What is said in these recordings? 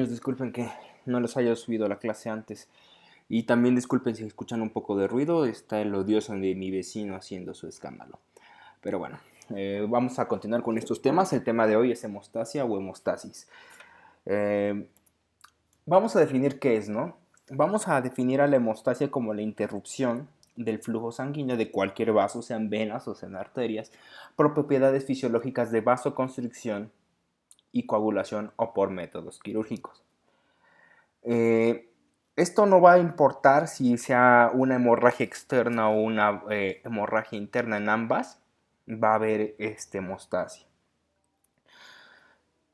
Disculpen que no les haya subido la clase antes. Y también disculpen si escuchan un poco de ruido. Está el odioso de mi vecino haciendo su escándalo. Pero bueno, vamos a continuar con estos temas. El tema de hoy es hemostasia o hemostasis. Eh, Vamos a definir qué es, ¿no? Vamos a definir a la hemostasia como la interrupción del flujo sanguíneo de cualquier vaso, sean venas o sean arterias, por propiedades fisiológicas de vasoconstricción y coagulación o por métodos quirúrgicos. Eh, Esto no va a importar si sea una hemorragia externa o una hemorragia interna, en ambas va a haber hemostasia.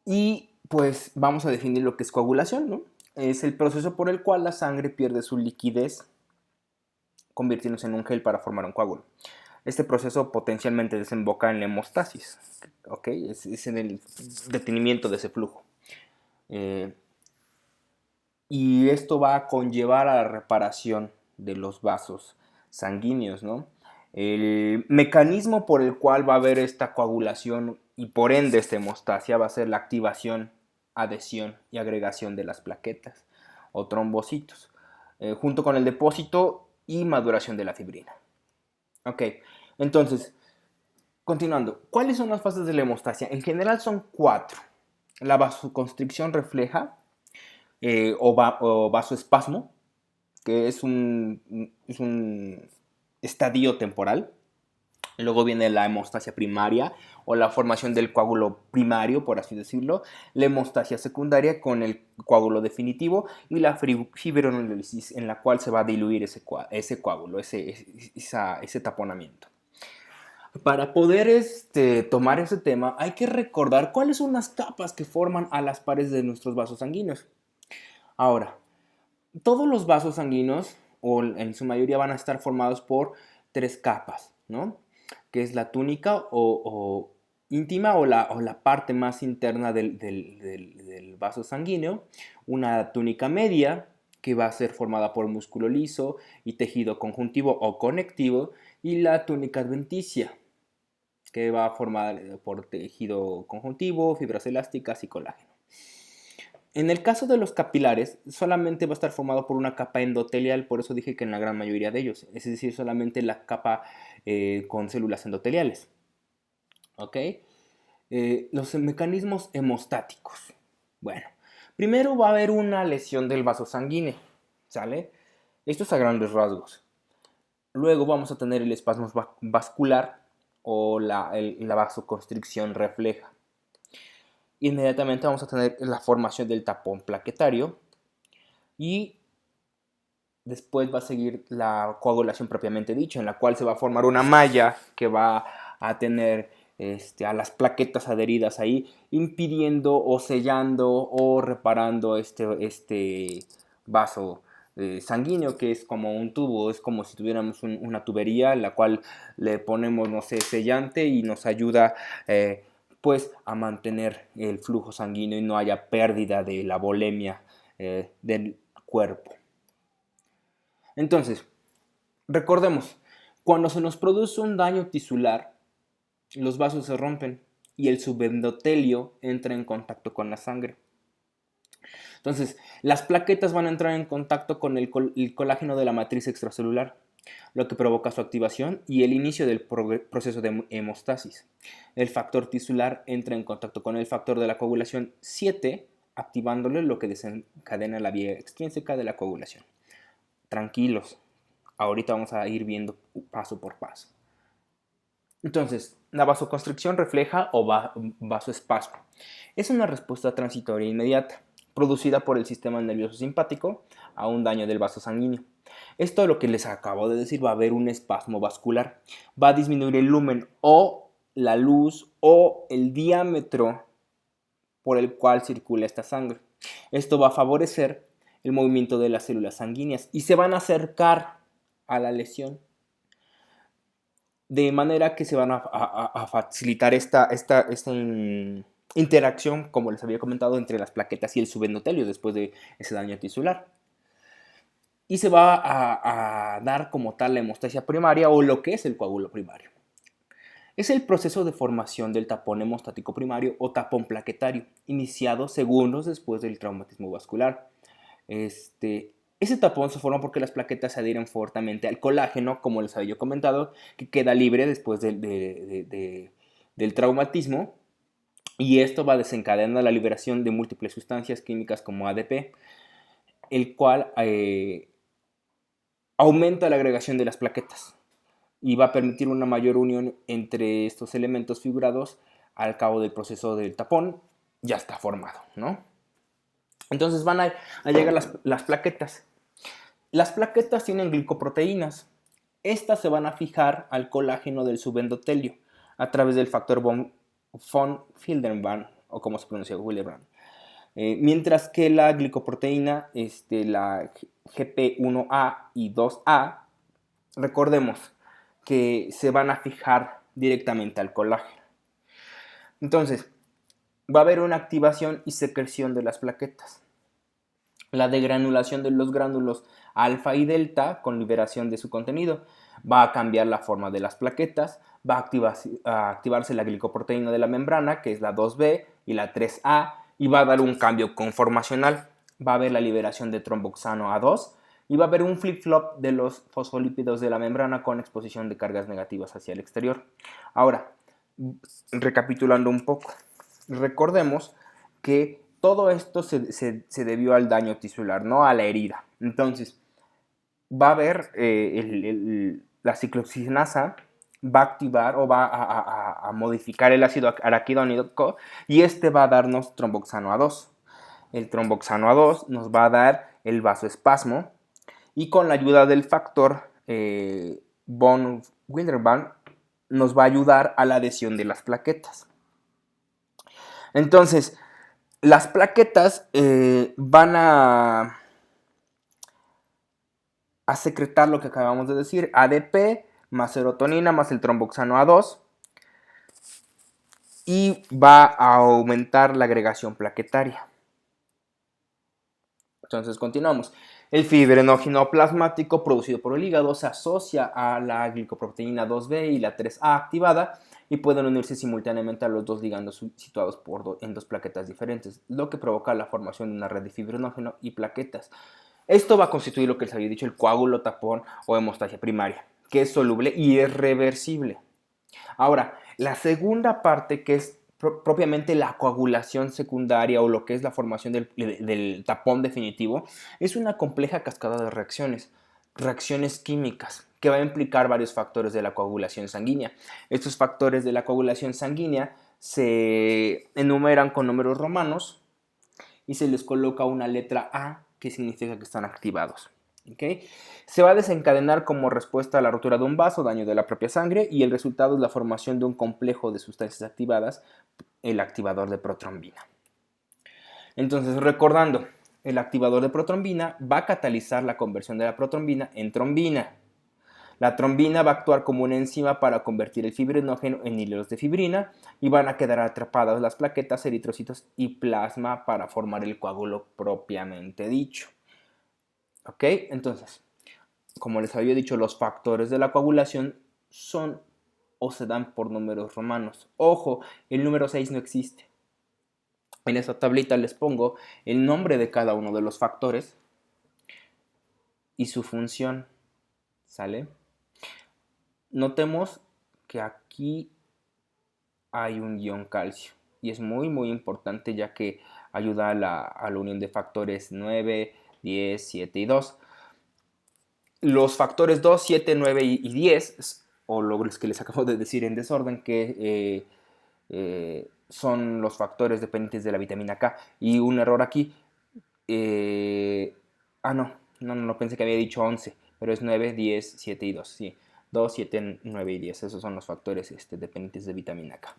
Y pues vamos a definir lo que es coagulación, ¿no? Es el proceso por el cual la sangre pierde su liquidez, convirtiéndose en un gel para formar un coágulo. Este proceso potencialmente desemboca en la hemostasis, ¿ok? Es en el detenimiento de ese flujo. Y esto va a conllevar a la reparación de los vasos sanguíneos, ¿no? El mecanismo por el cual va a haber esta coagulación y por ende esta hemostasia va a ser la activación, adhesión y agregación de las plaquetas o trombocitos, junto con el depósito y maduración de la fibrina. Ok, entonces, continuando, ¿cuáles son las fases de la hemostasia? En general son 4. La vasoconstricción refleja o vasoespasmo, que es un estadio temporal. Luego viene la hemostasia primaria o la formación del coágulo primario, por así decirlo. La hemostasia secundaria con el coágulo definitivo y la fibrinólisis, en la cual se va a diluir ese coágulo, ese taponamiento. Para poder tomar ese tema, hay que recordar cuáles son las capas que forman a las paredes de nuestros vasos sanguíneos. Ahora, todos los vasos sanguíneos, o en su mayoría, van a estar formados por 3 capas, ¿no? Que es la túnica o íntima o la parte más interna del vaso sanguíneo, una túnica media, que va a ser formada por músculo liso y tejido conjuntivo o conectivo, y la túnica adventicia, que va formada por tejido conjuntivo, fibras elásticas y colágeno. En el caso de los capilares, solamente va a estar formado por una capa endotelial, por eso dije que en la gran mayoría de ellos, es decir, solamente la capa con células endoteliales. ¿Ok? Los mecanismos hemostáticos. Bueno, primero va a haber una lesión del vaso sanguíneo, ¿sale? Esto es a grandes rasgos. Luego vamos a tener el espasmo vascular o la vasoconstricción refleja. Inmediatamente vamos a tener la formación del tapón plaquetario y después va a seguir la coagulación propiamente dicha, en la cual se va a formar una malla que va a tener a las plaquetas adheridas ahí, impidiendo o sellando o reparando este vaso sanguíneo, que es como un tubo, es como si tuviéramos una tubería en la cual le ponemos, no sé, sellante y nos ayuda pues a mantener el flujo sanguíneo y no haya pérdida de la volemia del cuerpo. Entonces, recordemos, cuando se nos produce un daño tisular, los vasos se rompen y el subendotelio entra en contacto con la sangre. Entonces, las plaquetas van a entrar en contacto con el colágeno de la matriz extracelular, lo que provoca su activación y el inicio del proceso de hemostasis. El factor tisular entra en contacto con el factor de la coagulación 7, activándole, lo que desencadena la vía extrínseca de la coagulación. Tranquilos, ahorita vamos a ir viendo paso por paso. Entonces, la vasoconstricción refleja o vasoespasmo. Es una respuesta transitoria inmediata, producida por el sistema nervioso simpático a un daño del vaso sanguíneo. Esto, lo que les acabo de decir, va a haber un espasmo vascular. Va a disminuir el lumen o la luz o el diámetro por el cual circula esta sangre. Esto va a favorecer el movimiento de las células sanguíneas y se van a acercar a la lesión, de manera que se van a facilitar esta interacción, como les había comentado, entre las plaquetas y el subendotelio después de ese daño tisular. Y se va a dar como tal la hemostasia primaria o lo que es el coágulo primario. Es el proceso de formación del tapón hemostático primario o tapón plaquetario, iniciado segundos después del traumatismo vascular. Ese tapón se forma porque las plaquetas se adhieren fuertemente al colágeno, como les había comentado, que queda libre después del traumatismo, y esto va desencadenando la liberación de múltiples sustancias químicas como ADP, el cual aumenta la agregación de las plaquetas y va a permitir una mayor unión entre estos elementos figurados al cabo del proceso del tapón. Ya está formado, ¿no? Entonces van a llegar las plaquetas. Las plaquetas tienen glicoproteínas. Estas se van a fijar al colágeno del subendotelio a través del factor von Willebrand, o como se pronuncia, Willebrand. Mientras que la glicoproteína, la GP1A y 2A, recordemos que se van a fijar directamente al colágeno. Entonces, va a haber una activación y secreción de las plaquetas. La degranulación de los gránulos alfa y delta con liberación de su contenido va a cambiar la forma de las plaquetas, va a activarse la glicoproteína de la membrana, que es la 2B y la 3A, y va a dar un cambio conformacional. Va a haber la liberación de tromboxano A2 y va a haber un flip-flop de los fosfolípidos de la membrana con exposición de cargas negativas hacia el exterior. Ahora, recapitulando un poco, recordemos que todo esto se debió al daño tisular, no a la herida. Entonces, va a haber la ciclooxinasa va a activar o va a modificar el ácido araquidónico y este va a darnos tromboxano A2. El tromboxano A2 nos va a dar el vasoespasmo y con la ayuda del factor von Willebrand nos va a ayudar a la adhesión de las plaquetas. Entonces, las plaquetas van a secretar lo que acabamos de decir, ADP más serotonina más el tromboxano A2, y va a aumentar la agregación plaquetaria. Entonces continuamos. El fibrinógeno plasmático producido por el hígado se asocia a la glicoproteína 2B y la 3A activada y pueden unirse simultáneamente a los dos ligandos situados en dos plaquetas diferentes, lo que provoca la formación de una red de fibrinógeno y plaquetas. Esto va a constituir lo que les había dicho, el coágulo tapón o hemostasia primaria, que es soluble y es reversible. Ahora, la segunda parte, que es propiamente la coagulación secundaria o lo que es la formación del tapón definitivo, es una compleja cascada de reacciones químicas, que va a implicar varios factores de la coagulación sanguínea. Estos factores de la coagulación sanguínea se enumeran con números romanos y se les coloca una letra A, que significa que están activados. ¿Okay? Se va a desencadenar como respuesta a la rotura de un vaso, daño de la propia sangre, y el resultado es la formación de un complejo de sustancias activadas, el activador de protrombina. Entonces, recordando, el activador de protrombina va a catalizar la conversión de la protrombina en trombina. La trombina va a actuar como una enzima para convertir el fibrinógeno en hilos de fibrina y van a quedar atrapadas las plaquetas, eritrocitos y plasma para formar el coágulo propiamente dicho. ¿Ok? Entonces, como les había dicho, los factores de la coagulación son o se dan por números romanos. Ojo, el número 6 no existe. En esta tablita les pongo el nombre de cada uno de los factores y su función. ¿Sale? Notemos que aquí hay un ion calcio y es muy importante, ya que ayuda a la unión de factores 9, 10, 7 y 2. Los factores 2, 7, 9 y 10, o los que les acabo de decir en desorden, que son los factores dependientes de la vitamina K. Y un error aquí. No, pensé que había dicho 11, pero es 9, 10, 7 y 2. Sí, 2, 7, 9 y 10. Esos son los factores dependientes de vitamina K.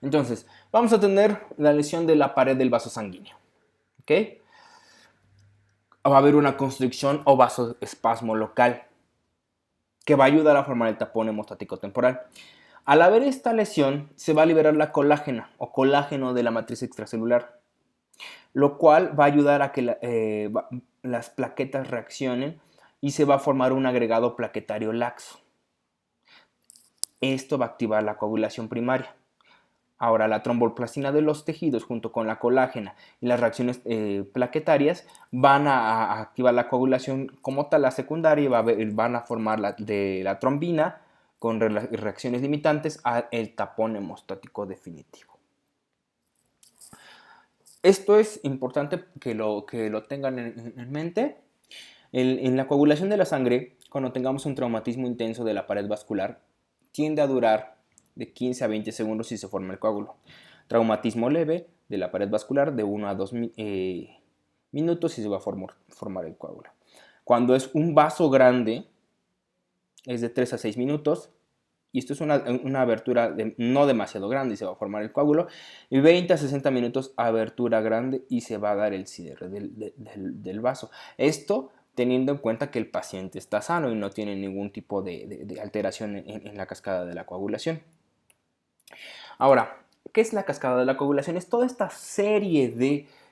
Entonces, vamos a tener la lesión de la pared del vaso sanguíneo. ¿Ok? Va a haber una constricción o vasoespasmo local que va a ayudar a formar el tapón hemostático temporal. Al haber esta lesión, se va a liberar la colágena o colágeno de la matriz extracelular, lo cual va a ayudar a que las plaquetas reaccionen y se va a formar un agregado plaquetario laxo. Esto va a activar la coagulación primaria. Ahora, la tromboplastina de los tejidos junto con la colágena y las reacciones plaquetarias van a activar la coagulación como tal, la secundaria, y van a formar la trombina con reacciones limitantes al tapón hemostático definitivo. Esto es importante que lo tengan en mente. En la coagulación de la sangre, cuando tengamos un traumatismo intenso de la pared vascular, tiende a durar de 15 a 20 segundos si se forma el coágulo. Traumatismo leve de la pared vascular de 1 a 2 minutos y se va a formar el coágulo. Cuando es un vaso grande, es de 3 a 6 minutos. Y esto es una abertura no demasiado grande y se va a formar el coágulo. Y 20 a 60 minutos, abertura grande y se va a dar el cierre del vaso. Esto teniendo en cuenta que el paciente está sano y no tiene ningún tipo de alteración en la cascada de la coagulación. Ahora, ¿qué es la cascada de la coagulación? Es toda esta serie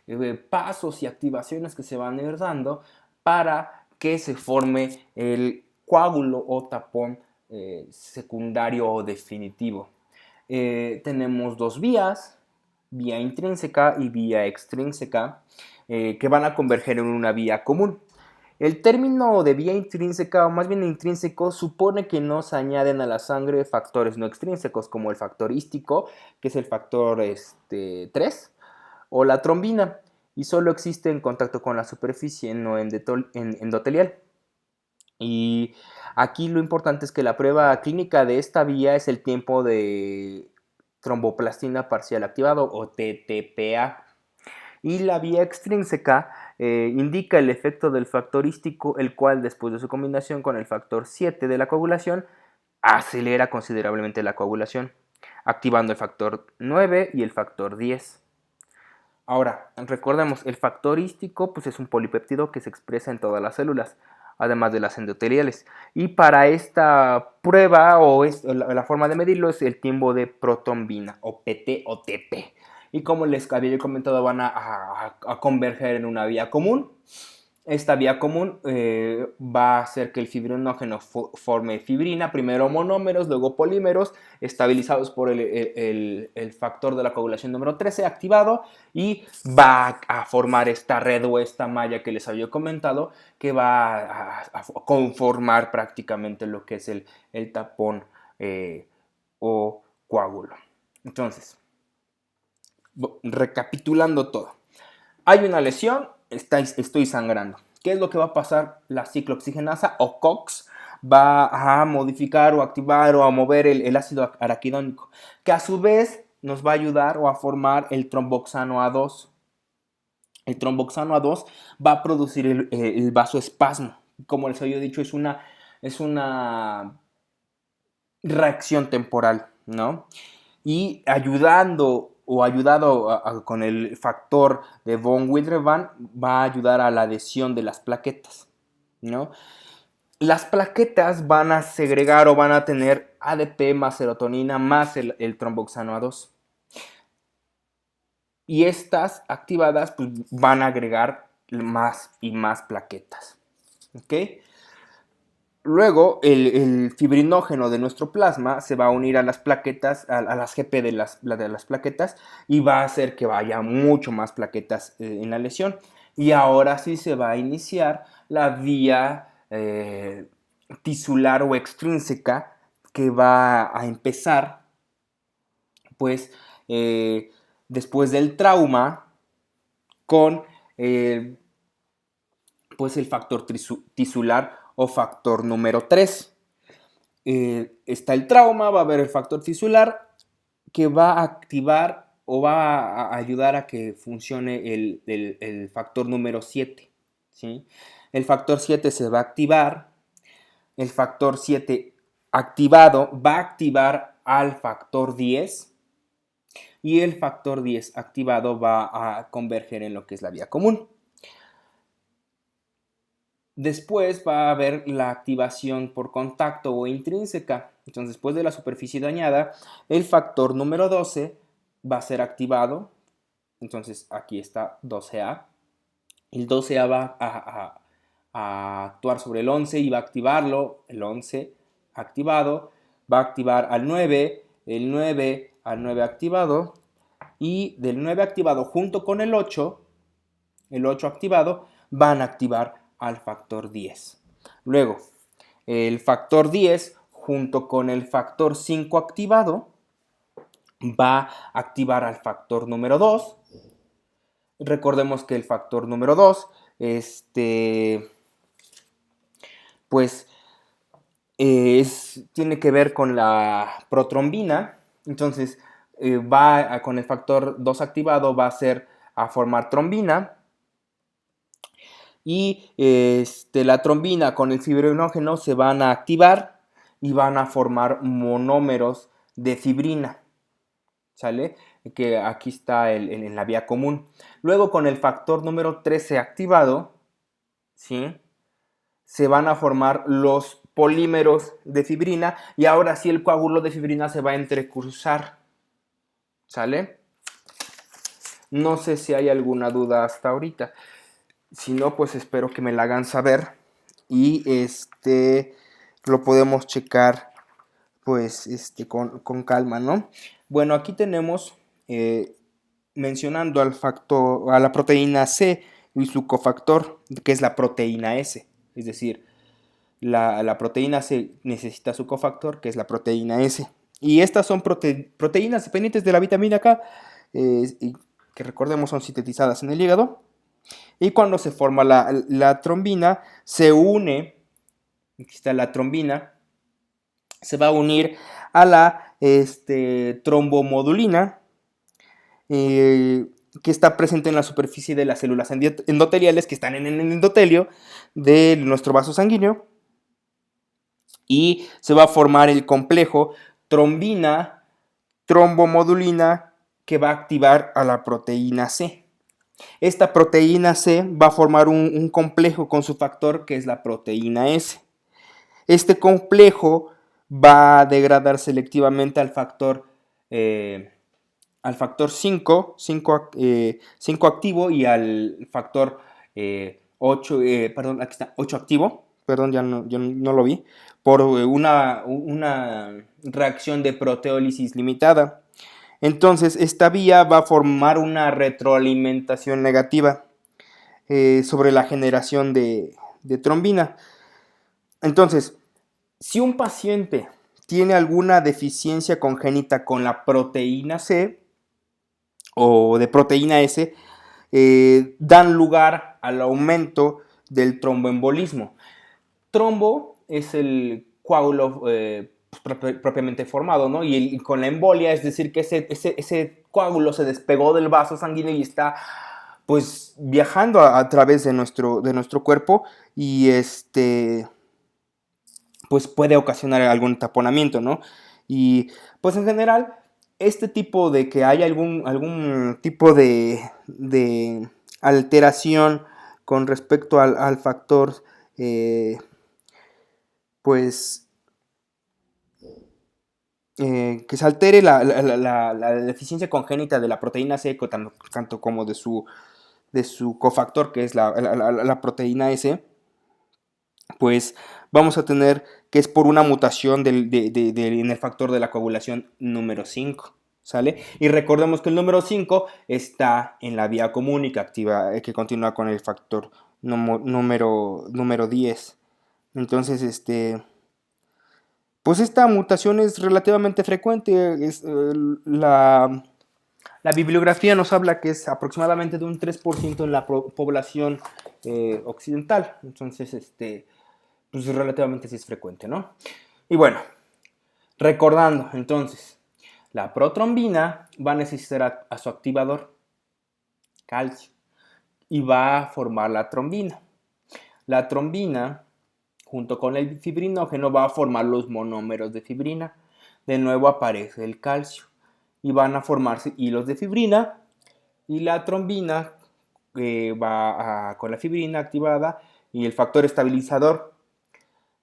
de pasos y activaciones que se van a ir dando para que se forme el coágulo o tapón secundario o definitivo. Tenemos dos vías, vía intrínseca y vía extrínseca, que van a converger en una vía común. El término de vía intrínseca, o más bien intrínseco, supone que no se añaden a la sangre factores no extrínsecos, como el factor hístico, que es el factor 3, o la trombina, y solo existe en contacto con la superficie no endotelial. Y aquí lo importante es que la prueba clínica de esta vía es el tiempo de tromboplastina parcial activado, o TTPA. Y la vía extrínseca indica el efecto del factor hístico, el cual después de su combinación con el factor 7 de la coagulación acelera considerablemente la coagulación, activando el factor 9 y el factor 10. Ahora, recordemos, el factor hístico pues, es un polipéptido que se expresa en todas las células, además de las endoteliales. Y para esta prueba, la forma de medirlo es el tiempo de protrombina, o PT o TP. Y como les había comentado, van a converger en una vía común. Esta vía común va a hacer que el fibrinógeno forme fibrina, primero monómeros, luego polímeros, estabilizados por el factor de la coagulación número 13 activado, y va a formar esta red o esta malla que les había comentado, que va a conformar prácticamente lo que es el tapón o coágulo. Entonces, recapitulando todo. Hay una lesión, estoy sangrando. ¿Qué es lo que va a pasar? La ciclooxigenasa o COX va a modificar o activar o a mover el ácido araquidónico, que a su vez nos va a ayudar o a formar el tromboxano A2. El tromboxano A2 va a producir el vasoespasmo. Como les había dicho, es una reacción temporal, ¿no? Y ayudado con el factor de von Willebrand, va a ayudar a la adhesión de las plaquetas, ¿no? Las plaquetas van a segregar o van a tener ADP más serotonina más el tromboxano A2. Y estas activadas pues, van a agregar más y más plaquetas, ¿ok? Luego, el fibrinógeno de nuestro plasma se va a unir a las plaquetas, a las GP de las plaquetas, y va a hacer que vaya mucho más plaquetas en la lesión. Y ahora sí se va a iniciar la vía tisular o extrínseca, que va a empezar, pues, después del trauma, con pues el factor tisular o factor número 3. Está el trauma, va a haber el factor tisular que va a activar o va a ayudar a que funcione el factor número 7. ¿Sí? El factor 7 se va a activar, el factor 7 activado va a activar al factor 10 y el factor 10 activado va a converger en lo que es la vía común. Después va a haber la activación por contacto o intrínseca. Entonces, después de la superficie dañada, el factor número 12 va a ser activado. Entonces, aquí está 12A. El 12A va a actuar sobre el 11 y va a activarlo. El 11 activado. va a activar al 9, el 9 al 9 activado, y del 9 activado junto con el 8 activado, van a activar al factor 10. Luego, el factor 10 junto con el factor 5 activado va a activar al factor número 2. Recordemos que el factor número 2 pues tiene que ver con la protrombina. Entonces con el factor 2 activado va a formar trombina, y la trombina con el fibrinógeno se van a activar y van a formar monómeros de fibrina, ¿sale? Que aquí está en la vía común. Luego con el factor número 13 activado, ¿sí?, se van a formar los polímeros de fibrina, y ahora sí el coágulo de fibrina se va a entrecruzar, ¿sale? No sé si hay alguna duda hasta ahorita. Si no, pues espero que me la hagan saber y lo podemos checar pues con calma, ¿no? Bueno, aquí tenemos mencionando a la proteína C y su cofactor, que es la proteína S. Es decir, la proteína C necesita su cofactor, que es la proteína S. Y estas son proteínas dependientes de la vitamina K, y que recordemos son sintetizadas en el hígado. Y cuando se forma la trombina, se une, aquí está la trombina, se va a unir a la trombomodulina, que está presente en la superficie de las células endoteliales que están en el endotelio de nuestro vaso sanguíneo, y se va a formar el complejo trombina, trombomodulina, que va a activar a la proteína C. Esta proteína C va a formar un complejo con su factor, que es la proteína S. Este complejo va a degradar selectivamente al factor 5 activo, y al factor 8, perdón, aquí está, 8 activo, perdón, yo no lo vi, por una reacción de proteólisis limitada. Entonces, esta vía va a formar una retroalimentación negativa sobre la generación de trombina. Entonces, si un paciente tiene alguna deficiencia congénita con la proteína C o de proteína S, dan lugar al aumento del tromboembolismo. Trombo es el coágulo propiamente formado, ¿no? Y con la embolia, es decir, que ese coágulo se despegó del vaso sanguíneo y está pues viajando a través de nuestro cuerpo, y pues puede ocasionar algún taponamiento, ¿no? Y pues en general, este tipo de que hay algún tipo de alteración con respecto al factor, pues que se altere la deficiencia congénita de la proteína C, tanto como de su cofactor, que es la proteína S, pues vamos a tener que es por una mutación en el factor de la coagulación número 5, ¿sale? Y recordemos que el número 5 está en la vía común y que continúa con el factor número 10. Entonces, pues esta mutación es relativamente frecuente. La bibliografía nos habla que es aproximadamente de un 3% en la población occidental. Entonces, pues relativamente sí es frecuente, ¿no? Y bueno, recordando, entonces, la protrombina va a necesitar a su activador, calcio, y va a formar la trombina. La trombina, junto con el fibrinógeno, va a formar los monómeros de fibrina. De nuevo aparece el calcio y van a formarse hilos de fibrina, y la trombina va con la fibrina activada y el factor estabilizador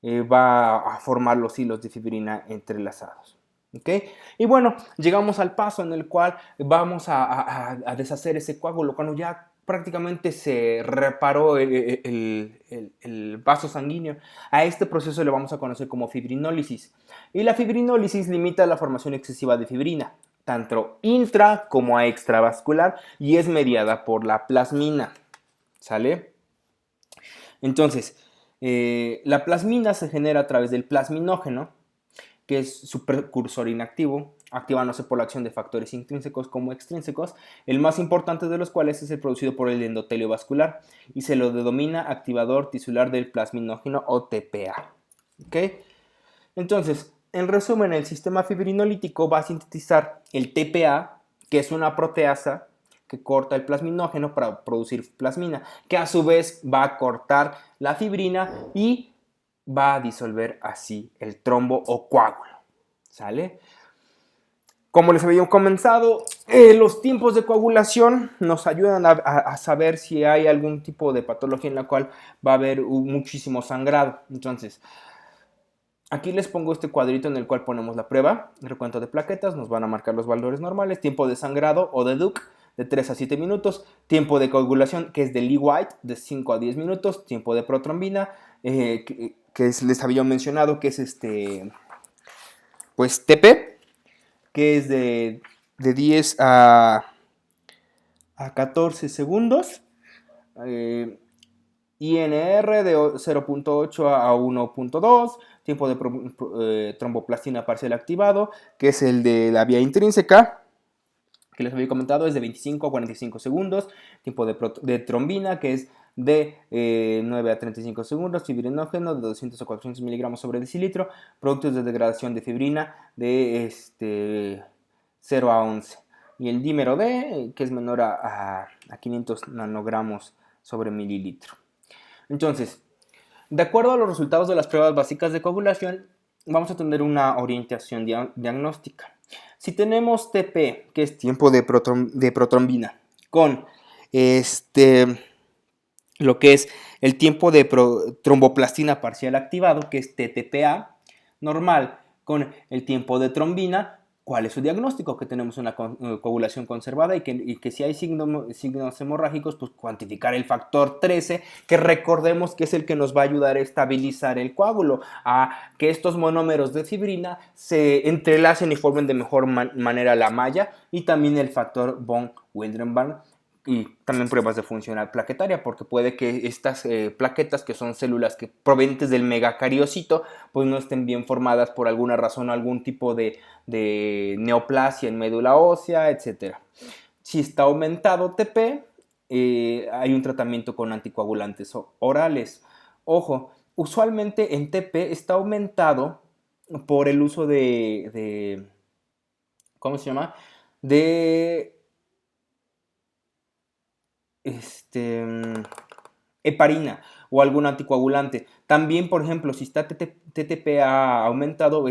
va a formar los hilos de fibrina entrelazados. ¿Okay? Y bueno, llegamos al paso en el cual vamos a deshacer ese coágulo. Cuando ya prácticamente se reparó el vaso sanguíneo. A este proceso le vamos a conocer como fibrinólisis. Y la fibrinólisis limita la formación excesiva de fibrina, tanto intra como extravascular, y es mediada por la plasmina. ¿Sale? Entonces, la plasmina se genera a través del plasminógeno, que es su precursor inactivo, activándose por la acción de factores intrínsecos como extrínsecos, el más importante de los cuales es el producido por el endotelio vascular y se lo denomina activador tisular del plasminógeno o TPA. ¿Okay? Entonces, en resumen, el sistema fibrinolítico va a sintetizar el TPA, que es una proteasa que corta el plasminógeno para producir plasmina, que a su vez va a cortar la fibrina y va a disolver así el trombo o coágulo. ¿Sale? Como les había comenzado, los tiempos de coagulación nos ayudan a saber si hay algún tipo de patología en la cual va a haber muchísimo sangrado. Entonces, aquí les pongo este cuadrito en el cual ponemos la prueba, el recuento de plaquetas, nos van a marcar los valores normales, tiempo de sangrado o de Duke de 3 a 7 minutos, tiempo de coagulación que es de Lee White de 5 a 10 minutos, tiempo de protrombina, les había mencionado que es pues TP, que es de 10 a 14 segundos, INR de 0.8 a 1.2, tiempo de tromboplastina parcial activado, que es el de la vía intrínseca, que les había comentado, es de 25 a 45 segundos, tiempo de trombina, que es de 9 a 35 segundos, fibrinógeno de 200 a 400 miligramos sobre decilitro, productos de degradación de fibrina de 0 a 11. Y el dímero D, que es menor a 500 nanogramos sobre mililitro. Entonces, de acuerdo a los resultados de las pruebas básicas de coagulación, vamos a tener una orientación diagnóstica. Si tenemos TP, que es tiempo de protrombina, con lo que es el tiempo de tromboplastina parcial activado, que es TTPA, normal, con el tiempo de trombina, ¿cuál es su diagnóstico? Que tenemos una coagulación conservada y que si hay signos hemorrágicos, pues cuantificar el factor 13, que recordemos que es el que nos va a ayudar a estabilizar el coágulo, a que estos monómeros de fibrina se entrelacen y formen de mejor manera la malla, y también el factor von Willebrand, y también pruebas de funcional plaquetaria, porque puede que estas plaquetas, que son células provenientes del megacariocito, pues no estén bien formadas por alguna razón, algún tipo de neoplasia en médula ósea, etc. Si está aumentado TP, hay un tratamiento con anticoagulantes orales. Ojo, usualmente en TP está aumentado por el uso de ¿cómo se llama? De heparina o algún anticoagulante. También, por ejemplo, si está TTPA aumentado,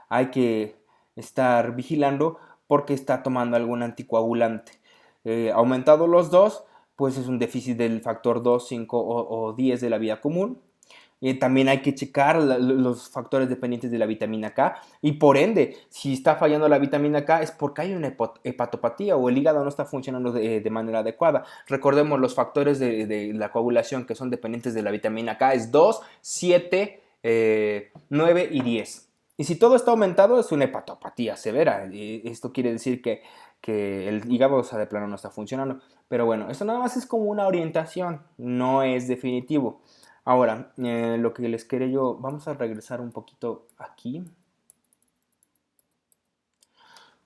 hay que estar vigilando porque está tomando algún anticoagulante. Aumentado los dos, pues es un déficit del factor 2, 5 o 10 de la vía común. También hay que checar los factores dependientes de la vitamina K, y por ende, si está fallando la vitamina K es porque hay una hepatopatía o el hígado no está funcionando de manera adecuada. Recordemos los factores de la coagulación que son dependientes de la vitamina K es 2, 7, 9 y 10. Y si todo está aumentado es una hepatopatía severa. Esto quiere decir que el hígado, o sea, de plano no está funcionando. Pero bueno, esto nada más es como una orientación, no es definitivo. Ahora, lo que les quería yo, vamos a regresar un poquito aquí.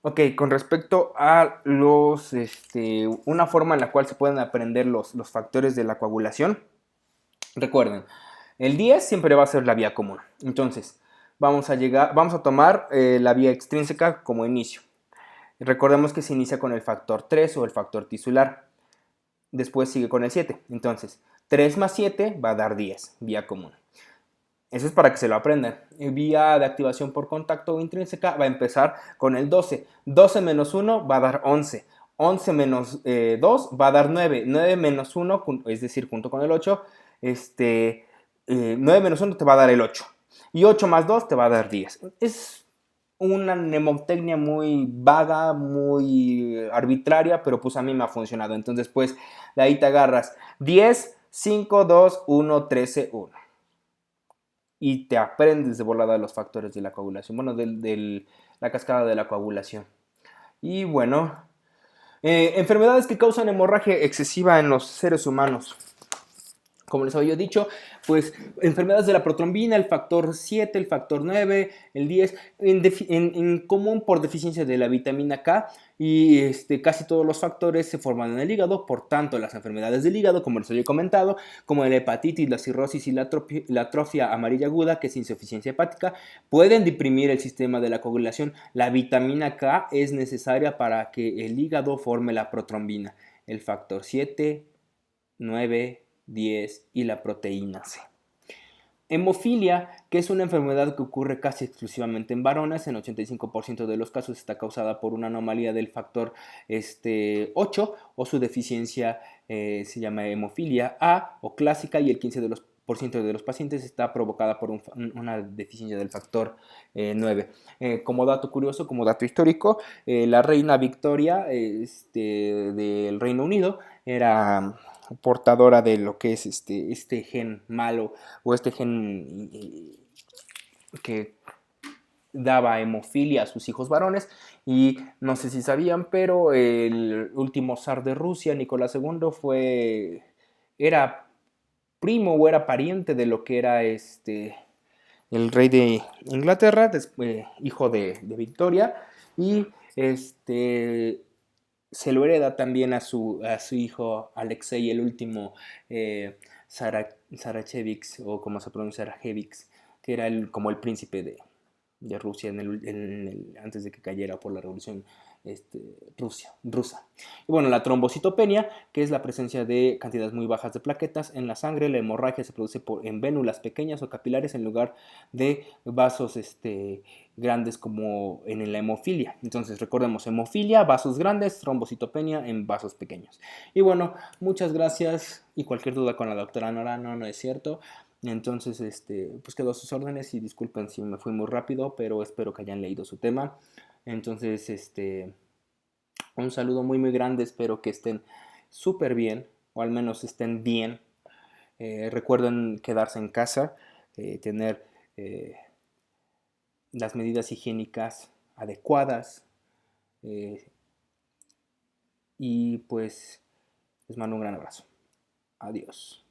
Ok, con respecto a una forma en la cual se pueden aprender los factores de la coagulación. Recuerden, el 10 siempre va a ser la vía común. Entonces, vamos a tomar la vía extrínseca como inicio. Recordemos que se inicia con el factor 3 o el factor tisular. Después sigue con el 7. Entonces, 3 más 7 va a dar 10, vía común. Eso es para que se lo aprendan. Vía de activación por contacto intrínseca va a empezar con el 12. 12 menos 1 va a dar 11. 11 menos 2 va a dar 9. 9 menos 1, es decir, junto con el 8, 9 menos 1 te va a dar el 8. Y 8 más 2 te va a dar 10. Es una mnemotecnia muy vaga, muy arbitraria, pero pues a mí me ha funcionado. Entonces, pues, de ahí te agarras 10, 5, 2, 1, 13, 1. Y te aprendes de volada los factores de la coagulación, bueno, la cascada de la coagulación. Y bueno, enfermedades que causan hemorragia excesiva en los seres humanos. Como les había dicho, pues enfermedades de la protrombina, el factor 7, el factor 9, el 10, en común por deficiencia de la vitamina K, y casi todos los factores se forman en el hígado. Por tanto, las enfermedades del hígado, como les había comentado, como la hepatitis, la cirrosis y la atrofia amarilla aguda, que es insuficiencia hepática, pueden deprimir el sistema de la coagulación. La vitamina K es necesaria para que el hígado forme la protrombina. El factor 7, 9, 10 y la proteína C. Hemofilia, que es una enfermedad que ocurre casi exclusivamente en varones, en 85% de los casos está causada por una anomalía del factor 8 o su deficiencia se llama hemofilia A o clásica, y el 15% de los pacientes está provocada por una deficiencia del factor 9. Como dato curioso, como dato histórico, la reina Victoria del Reino Unido era portadora de lo que es este gen malo o este gen que daba hemofilia a sus hijos varones. Y no sé si sabían, pero el último zar de Rusia, Nicolás II, era primo o era pariente de lo que era el rey de Inglaterra, hijo de Victoria, y se lo hereda también a su hijo Alexei, el último Sarachevich, o como se pronuncia, Sarajevich, que era como el príncipe de Rusia antes de que cayera por la revolución rusa. Y bueno, la trombocitopenia, que es la presencia de cantidades muy bajas de plaquetas en la sangre. La hemorragia se produce en vénulas pequeñas o capilares en lugar de vasos grandes como en la hemofilia. Entonces recordemos, hemofilia, vasos grandes, trombocitopenia en vasos pequeños. Y bueno, muchas gracias, y cualquier duda con la doctora Nora, no es cierto. Entonces, pues quedo a sus órdenes, y disculpen si me fui muy rápido, pero espero que hayan leído su tema. Entonces, un saludo muy muy grande, espero que estén súper bien, o al menos estén bien. Recuerden quedarse en casa, tener las medidas higiénicas adecuadas, eh, y pues les mando un gran abrazo. Adiós.